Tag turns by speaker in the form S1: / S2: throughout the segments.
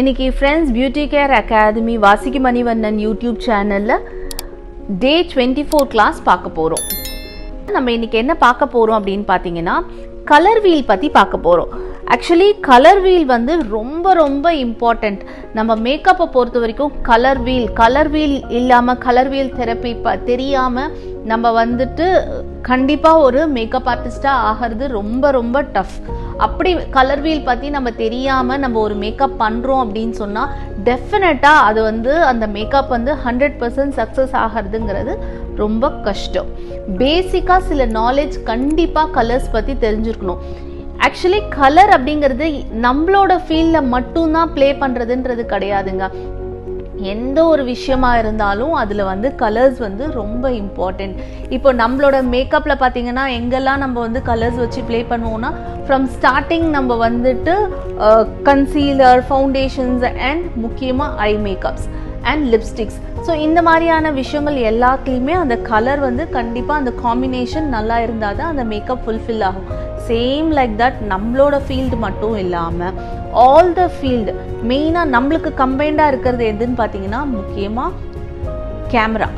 S1: இன்னைக்கு friends beauty care academy வாசிக்கு Manivannan YouTube சேனலில் டே 24 கிளாஸ் பார்க்க போகிறோம். நம்ம இன்னைக்கு என்ன பார்க்க போகிறோம் அப்படின்னு பார்த்தீங்கன்னா கலர் வீல் பற்றி பார்க்க போகிறோம். ஆக்சுவலி கலர் வீல் வந்து ரொம்ப ரொம்ப இம்பார்ட்டண்ட். நம்ம மேக்கப்பை பொறுத்த வரைக்கும் கலர் வீல் இல்லாமல் கலர் வீல் தெரப்பி தெரியாமல் நம்ம வந்துட்டு கண்டிப்பாக ஒரு மேக்கப் ஆர்டிஸ்டாக ஆகிறது ரொம்ப ரொம்ப டஃப். அப்படி கலர் வீல் பற்றி நம்ம தெரியாமல் நம்ம ஒரு மேக்கப் பண்ணுறோம் அப்படின்னு சொன்னால் டெஃபினட்டாக அது வந்து அந்த மேக்கப் வந்து 100% சக்ஸஸ் ஆகிறதுங்கிறது ரொம்ப கஷ்டம். பேசிக்காக சில நாலேஜ் கண்டிப்பாக கலர்ஸ் பற்றி தெரிஞ்சிருக்கணும். ஆக்சுவலி கலர் அப்படிங்கிறது நம்மளோட ஃபீல்டில் மட்டும்தான் ப்ளே பண்ணுறதுன்றது கிடையாதுங்க. எந்த ஒரு விஷயமா இருந்தாலும் அதில் வந்து கலர்ஸ் வந்து ரொம்ப இம்பார்ட்டண்ட். இப்போ நம்மளோட மேக்கப்பில் பார்த்தீங்கன்னா எங்கெல்லாம் நம்ம வந்து கலர்ஸ் வச்சு ப்ளே பண்ணுவோம்னா ஃப்ரம் ஸ்டார்டிங் நம்ம வந்துட்டு கன்சீலர், ஃபவுண்டேஷன்ஸ் அண்ட் முக்கியமாக ஐ மேக்கப்ஸ் அண்ட் லிப்ஸ்டிக்ஸ். ஸோ இந்த மாதிரியான விஷயங்கள் எல்லாத்துலேயுமே அந்த கலர் வந்து கண்டிப்பாக அந்த காம்பினேஷன் நல்லா இருந்தால் தான் அந்த மேக்கப் ஃபுல்ஃபில் ஆகும். சேம் லைக் தட் நம்மளோட ஃபீல்டு மட்டும் இல்லாமல் ஆல் த ஃபீல்டு மெயினாக நம்மளுக்கு கம்பைண்டாக இருக்கிறது எதுன்னு பார்த்தீங்கன்னா முக்கியமாக கேமரா.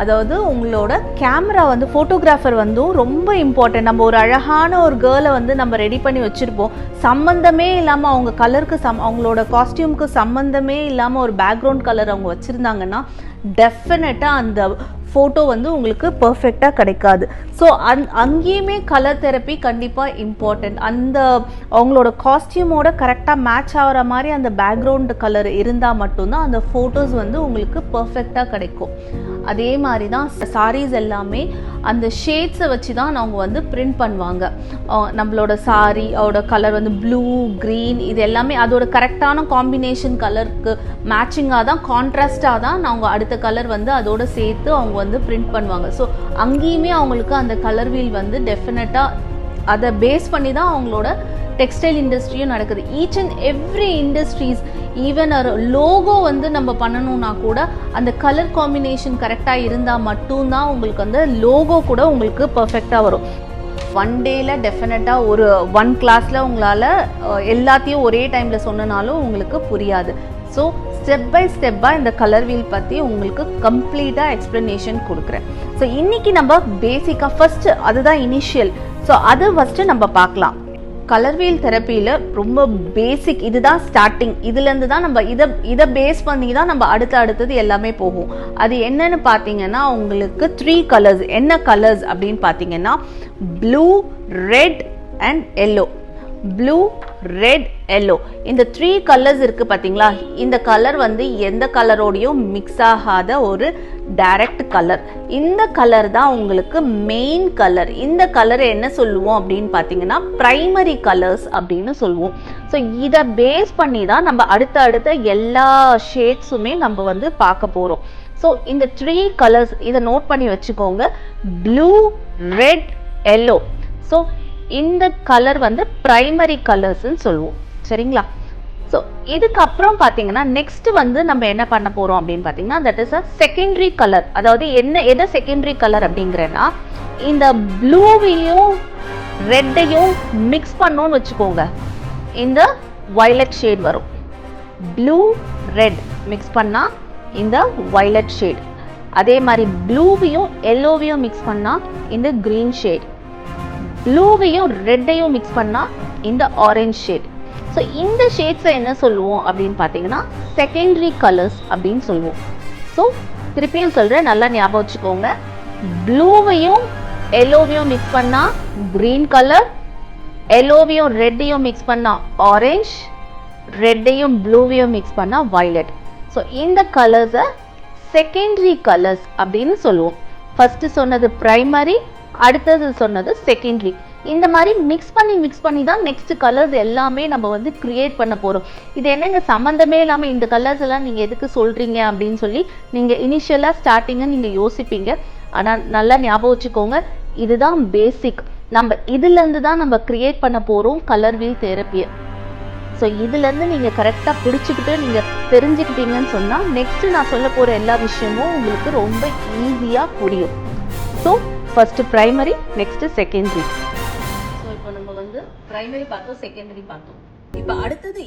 S1: அதாவது உங்களோட கேமரா வந்து ஃபோட்டோகிராஃபர் வந்து ரொம்ப இம்பார்ட்டன்ட். நம்ம ஒரு அழகான ஒரு கேர்ளை வந்து நம்ம ரெடி பண்ணி வச்சுருப்போம், சம்மந்தமே இல்லாமல் அவங்க கலருக்கு அவங்களோட காஸ்டியூமுக்கு சம்மந்தமே இல்லாமல் ஒரு பேக்ரவுண்ட் கலர் அவங்க வச்சுருந்தாங்கன்னா டெஃபினட்டாக அந்த ஃபோட்டோ வந்து உங்களுக்கு பர்ஃபெக்டாக கிடைக்காது. ஸோ அங்கேயுமே கலர் தெரப்பி கண்டிப்பாக இம்பார்ட்டண்ட். அந்த அவங்களோட காஸ்டியூமோட கரெக்டாக மேட்ச் ஆகிற மாதிரி அந்த பேக்ரவுண்ட் கலர் இருந்தால் மட்டும்தான் அந்த ஃபோட்டோஸ் வந்து உங்களுக்கு பர்ஃபெக்டாக கிடைக்கும். அதே மாதிரி தான் சாரீஸ் எல்லாமே அந்த ஷேட்ஸை வச்சு தான் அவங்க வந்து பிரிண்ட் பண்ணுவாங்க. நம்மளோட சாரியோட கலர் வந்து ப்ளூ, க்ரீன், இது எல்லாமே அதோட கரெக்டான காம்பினேஷன் கலருக்கு மேட்சிங்காக தான், கான்ட்ராஸ்டாக தான் அவங்க அடுத்த கலர் வந்து அதோட சேர்த்து அவங்க வந்து பிரிண்ட் பண்ணுவாங்க. ஸோ அங்கேயுமே அவங்களுக்கு அந்த கலர் வீல் வந்து டெஃபினட்டாக அதை பேஸ் பண்ணி தான் அவங்களோட டெக்ஸ்டைல் இண்டஸ்ட்ரியும் நடக்குது. Each and every industries, even ஒரு லோகோ வந்து நம்ம பண்ணணும்னா கூட அந்த கலர் காம்பினேஷன் கரெக்டாக இருந்தால் மட்டும்தான் உங்களுக்கு அந்த லோகோ கூட உங்களுக்கு பர்ஃபெக்டாக வரும். ஒன் டேயில் டெஃபினட்டாக ஒரு 1 கிளாஸில் உங்களால் எல்லாத்தையும் ஒரே டைமில் சொன்னனாலும் உங்களுக்கு புரியாது. ஸோ ஸ்டெப் பை ஸ்டெப்பாக இந்த கலர் வீல் பற்றி உங்களுக்கு கம்ப்ளீட்டாக எக்ஸ்ப்ளனேஷன் கொடுக்குறேன். ஸோ இன்றைக்கி நம்ம பேசிக்காக ஃபஸ்ட்டு அதுதான் இனிஷியல். ஸோ அது ஃபஸ்ட்டு நம்ம பார்க்கலாம். கலர் வீல் தெரப்பியில் ரொம்ப பேசிக், இதுதான் ஸ்டார்டிங். இதுலேருந்து தான் நம்ம இதை பேஸ் பண்ணி தான் நம்ம அடுத்தது எல்லாமே போகும். அது என்னன்னு பார்த்தீங்கன்னா உங்களுக்கு 3 கலர்ஸ். என்ன கலர்ஸ் அப்படின்னு பார்த்தீங்கன்னா blue, red and yellow. Blue, red, yellow, இந்த 3 கலர்ஸ் இருக்குது பார்த்தீங்களா? இந்த கலர் வந்து எந்த கலரோடையும் மிக்ஸ் ஆகாத ஒரு டைரக்ட் கலர். இந்த கலர் தான் உங்களுக்கு மெயின் கலர். இந்த கலரை என்ன சொல்லுவோம் அப்படின்னு பார்த்தீங்கன்னா பிரைமரி கலர்ஸ் அப்படின்னு சொல்லுவோம். ஸோ இதை பேஸ் பண்ணி தான் நம்ம அடுத்த எல்லா ஷேட்ஸுமே நம்ம வந்து பார்க்க போகிறோம். ஸோ இந்த 3 கலர்ஸ் இதை நோட் பண்ணி வச்சுக்கோங்க. Blue, red, yellow. ஸோ இந்த கலர் வந்து பிரைமரி கலர்ஸ்ன்னு சொல்லுவோம். சரிங்களா? ஸோ இதுக்கப்புறம் பார்த்தீங்கன்னா நெக்ஸ்ட் வந்து நம்ம என்ன பண்ண போகிறோம் அப்படின்னு பார்த்தீங்கன்னா that is a secondary colour. அதாவது எதை செகண்டரி கலர் அப்படிங்கிறேன்னா இந்த ப்ளூவையும் ரெட்டையும் மிக்ஸ் பண்ணோன்னு வச்சுக்கோங்க, இந்த வயலட் ஷேட் வரும். ப்ளூ, ரெட் மிக்ஸ் பண்ணால் இந்த வயலட் ஷேட். அதே மாதிரி ப்ளூவையும் எல்லோவையும் மிக்ஸ் பண்ணால் இந்த க்ரீன் ஷேட். ப்ளூவையும் ரெட்டையும் மிக்ஸ் பண்ணால் இந்த ஆரஞ்ச் ஷேட். ஸோ இந்த ஷேட்ஸை என்ன சொல்லுவோம் அப்படின்னு பார்த்தீங்கன்னா செகண்டரி கலர்ஸ் அப்படின்னு சொல்லுவோம். ஸோ திருப்பியும் சொல்கிறேன், நல்லா ஞாபகம் வச்சுக்கோங்க. ப்ளூவையும் எல்லோவையும் மிக்ஸ் பண்ணால் க்ரீன் கலர், எல்லோவையும் ரெட்டையும் மிக்ஸ் பண்ணால் ஆரஞ்ச், ரெட்டையும் ப்ளூவையும் மிக்ஸ் பண்ணால் வயலட். ஸோ இந்த கலர்ஸை செகண்டரி கலர்ஸ் அப்படின்னு சொல்லுவோம். ஃபஸ்ட்டு சொன்னது ப்ரைமரி, அடுத்தது சொன்னது செகண்டரி. இந்த மாதிரி மிக்ஸ் பண்ணி தான் நெக்ஸ்ட் கலர்ஸ் எல்லாமே நம்ம வந்து கிரியேட் பண்ண போகிறோம். இது என்னங்க சம்மந்தமே இல்லாமல் இந்த கலர்ஸ் எல்லாம் நீங்கள் எதுக்கு சொல்கிறீங்க அப்படின்னு சொல்லி நீங்கள் இனிஷியலாக ஸ்டார்டிங்கை நீங்கள் யோசிப்பீங்க. ஆனால் நல்லா ஞாபகம் வச்சுக்கோங்க, இதுதான் பேசிக். நம்ம இதுலேருந்து தான் நம்ம கிரியேட் பண்ண போகிறோம் கலர் வீல் தெரப்பியை. ஸோ இதுலேருந்து நீங்கள் கரெக்டாக பிடிச்சிக்கிட்டு நீங்கள் தெரிஞ்சுக்கிட்டீங்கன்னு சொன்னால் நெக்ஸ்ட்டு நான் சொல்ல போகிற எல்லா விஷயமும் உங்களுக்கு ரொம்ப ஈஸியாக புரியும். So first primary, next secondary. So இப்போ நம்ம வந்து ப்ரைமரி பார்த்தோம், செகண்டரி பார்த்தோம். இப்போ அடுத்தது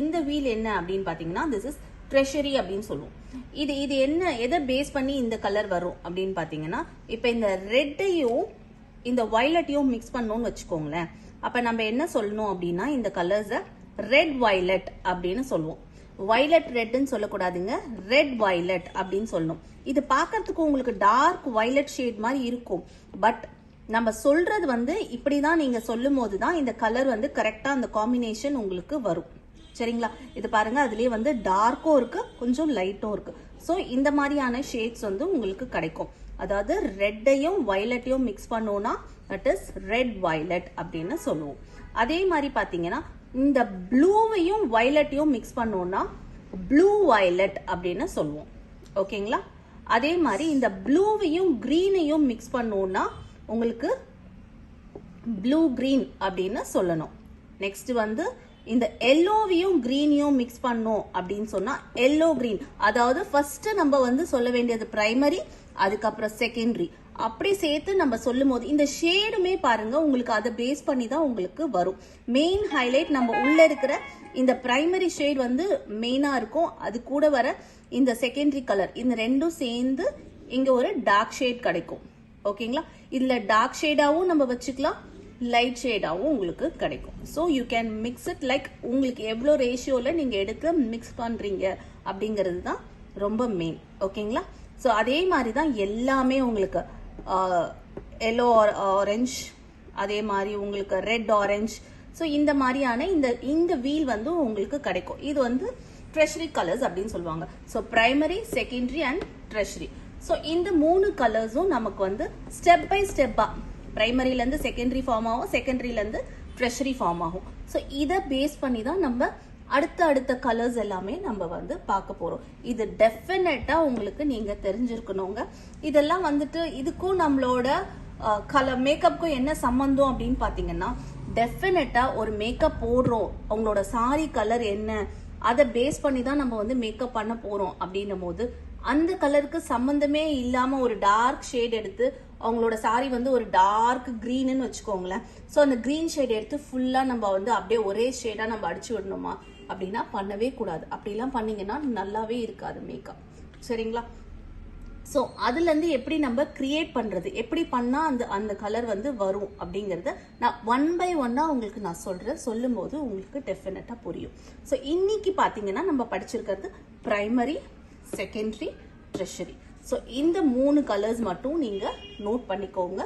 S1: இந்த வீல் என்ன அப்படின்னு பாத்தீங்கன்னா திஸ் இஸ் ட்ரெஷரி அப்படின்னு சொல்லுவோம். இது என்ன எதை பேஸ் பண்ணி இந்த கலர் வரும் அப்படின்னு பாத்தீங்கன்னா, இப்ப இந்த ரெட்டையும் இந்த வயலட்டையும் மிக்ஸ் பண்ணோம்னு வச்சுக்கோங்களேன். அப்ப நம்ம என்ன சொல்லணும் அப்படின்னா, இந்த கலர்ஸ ரெட் வயலட் அப்படின்னு சொல்லுவோம். வயலட் ரெட்னு சொல்லக்கூடாதுங்க, ரெட் வயலட் அப்படின்னு சொல்லணும். இது பாக்கிறதுக்கு உங்களுக்கு டார்க் வயலட் ஷேட் மாதிரி இருக்கும். பட் நம்ம சொல்றது வந்து இப்படிதான் நீங்க சொல்லும் போதுதான் இந்த கலர் வந்து கரெக்டா அந்த காம்பினேஷன் உங்களுக்கு வரும். சரிங்களா? இது பாருங்க, அதுலயே வந்து டார்க்கும் இருக்கு, கொஞ்சம் லைட்டும் இருக்கு. ஸோ இந்த மாதிரியான ஷேட்ஸ் வந்து உங்களுக்கு கிடைக்கும். அதாவது ரெட்டையும் வயலட்டையும் மிக்ஸ் பண்ணோம்னா தட் இஸ் ரெட் வயலட் அப்படின்னு சொல்லுவோம். அதே மாதிரி பாத்தீங்கன்னா இந்த ப்ளூவையும் வயலட்டையும் மிக்ஸ் பண்ணோம்னா ப்ளூ வயலட் அப்படின்னு சொல்லுவோம். ஓகேங்களா? அதே மாதிரி இந்த ப்ளூவையும் கிரீனையும் மிக்ஸ் பண்ணோம்னா உங்களுக்கு ப்ளூ கிரீன் அப்படின்னு சொல்லணும். நெக்ஸ்ட் வந்து இந்த எல்லோவையும் கிரீனையும் மிக்ஸ் பண்ணோம் அப்படின்னு சொன்னா எல்லோ கிரீன். அதாவது ஃபர்ஸ்ட் நம்ம வந்து சொல்ல வேண்டியது பிரைமரி, அதுக்கப்புறம் செகண்டரி, அப்படி சேர்த்து நம்ம சொல்லும் போது இந்த ஷேடுமே பாருங்க உங்களுக்கு அதை பேஸ் பண்ணி தான் உங்களுக்கு வரும். மெயின் ஹைலைட் நம்ம உள்ள இருக்கிற இந்த பிரைமரி ஷேட் வந்து மெயினா இருக்கும். அது கூட வர இந்த செகண்டரி கலர், இந்த ரெண்டும் சேர்ந்து இங்க ஒரு டார்க் ஷேட் கிடைக்கும். ஓகேங்களா? இதுல டார்க் ஷேடாவும் நம்ம வச்சுக்கலாம், லைட் ஷேடாவும் உங்களுக்கு கிடைக்கும். So you can mix it like உங்களுக்கு எவ்வளோ ரேஷியோல நீங்க எடுக்க மிக்ஸ் பண்றீங்க அப்படிங்கிறது தான் ரொம்ப மெயின். ஓகேங்களா? ஸோ அதே மாதிரி தான் எல்லாமே உங்களுக்கு எல்லோ ஆரஞ்ச், அதே மாதிரி உங்களுக்கு ரெட் ஆரஞ்ச். ஸோ இந்த மாதிரியான இந்த வீல் வந்து உங்களுக்கு கிடைக்கும். இது வந்து ட்ரெஷரி கலர்ஸ் அப்படின்னு சொல்லுவாங்க. So primary, secondary and treasury. So இந்த 3 கலர்ஸும் நமக்கு வந்து ஸ்டெப் பை ஸ்டெப்பா பிரைமரில இருந்து செகண்டரி ஃபார்ம் ஆகும், செகண்டரில இருந்து ட்ரெஷரி ஃபார்ம் ஆகும். ஸோ இதை பேஸ் பண்ணி தான் நம்ம அடுத்த கலர்ஸ் எல்லாமே நம்ம வந்து பார்க்க போறோம். இது டெஃபினட்டா உங்களுக்கு நீங்க தெரிஞ்சிருக்கணுங்க. இதெல்லாம் வந்துட்டு இதுக்கும் நம்மளோட கலர் மேக்கப்புக்கும் என்ன சம்பந்தம் அப்படின்னு பாத்தீங்கன்னா, டெஃபினட்டா ஒரு மேக்கப் போடுறோம், அவங்களோட சாரி கலர் என்ன அதை பேஸ் பண்ணி தான் நம்ம வந்து மேக்கப் பண்ண போறோம் அப்படின்னும் போது அந்த கலருக்கு சம்பந்தமே இல்லாம ஒரு டார்க் ஷேட் எடுத்து அவங்களோட சாரி வந்து ஒரு டார்க் கிரீன்னு வச்சுக்கோங்களேன். ஸோ அந்த கிரீன் ஷேட் எடுத்து ஃபுல்லா நம்ம வந்து அப்படியே ஒரே ஷேடா நம்ம அடிச்சு விடணுமா அப்படின்னா பண்ணவே கூடாது. அப்படிலாம் பண்ணீங்கன்னா நல்லாவே இருக்காது மேக்கப். சரிங்களா? ஸோ அதுல இருந்து எப்படி நம்ம கிரியேட் பண்றது, எப்படி பண்ணா அந்த கலர் வந்து வரும் அப்படிங்கறத நான் 1 by 1 உங்களுக்கு நான் சொல்லும் போது உங்களுக்கு டெஃபினட்டா புரியும். ஸோ இன்னைக்கு பாத்தீங்கன்னா நம்ம படிச்சிருக்கிறது பிரைமரி, செகண்டரி, ட்ரெஷரி. ஸோ இந்த 3 கலர்ஸ் மட்டும் நீங்க நோட் பண்ணிக்கோங்க.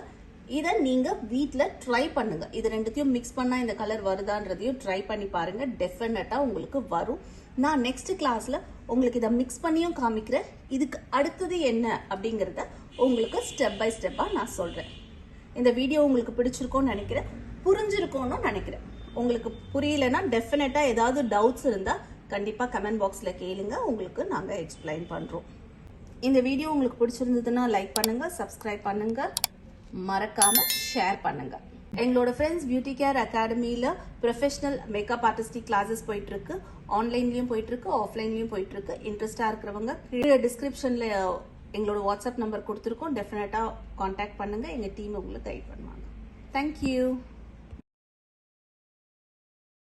S1: இதை நீங்க வீட்ல ட்ரை பண்ணுங்க. இது ரெண்டுத்தையும் மிக்ஸ் பண்ணா இந்த கலர் வருதான்றதையும் ட்ரை பண்ணி பாருங்க. டெஃபினட்டா உங்களுக்கு வரும். நான் நெக்ஸ்ட் கிளாஸ்ல உங்களுக்கு இதை மிக்ஸ் பண்ணியும் காமிக்கிறேன். இதுக்கு அடுத்தது என்ன அப்படிங்கறத உங்களுக்கு ஸ்டெப் பை ஸ்டெப்பா நான் சொல்றேன். இந்த வீடியோ உங்களுக்கு பிடிச்சிருக்கும்னு நினைக்கிறேன், புரிஞ்சிருக்கும்னு நினைக்கிறேன். உங்களுக்கு புரியலன்னா டெஃபினட்டா ஏதாவது டவுட்ஸ் இருந்தா கண்டிப்பா கமெண்ட் பாக்ஸ்ல கேளுங்க, உங்களுக்கு நாங்க எக்ஸ்பிளைன் பண்றோம். இந்த வீடியோ உங்களுக்கு பிடிச்சிருந்ததுன்னா லைக் பண்ணுங்க, சப்ஸ்கிரைப் பண்ணுங்க, மறக்காம ஷேர் பண்ணுங்க. எங்களோட ஃப்ரெண்ட்ஸ் பியூட்டி கேர் அகாடமியில ப்ரொஃபஷனல் மேக்கப் ஆர்டிஸ்டிக் கிளாஸஸ் போயிட்டு இருக்கு. ஆன்லைன்லயும் போயிட்டு இருக்கு, ஆஃப்லைன்லயும் போயிட்டு இருக்கு. இன்ட்ரெஸ்டா இருக்கிறவங்க டிஸ்கிரிப்ஷன்ல எங்களோட வாட்ஸ்அப் நம்பர் கொடுத்துருக்கோம். டெஃபினட்டா கான்டாக்ட் பண்ணுங்க, எங்க டீம் உங்களுக்கு கைட் பண்ணுவாங்க. தேங்க்யூ.